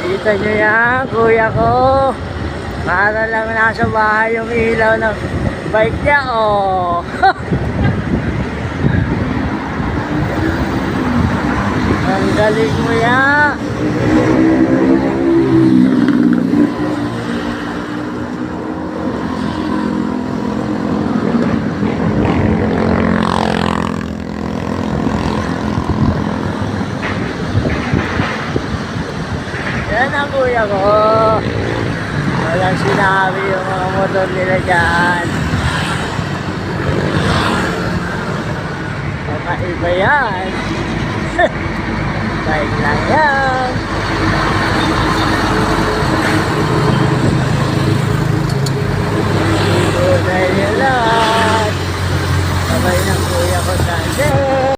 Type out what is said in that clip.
Kita nyo yan, kuya ko. Para lang nasa bahay yung ilaw ng bike niya, oh. Ang galing mo yan. Yan ang kuya ko. Walang sinabi yung mga motor nila dyan. Kakaiba yan. Bike lang yan. Ito na yun lang. Sabay ng kuya ko sa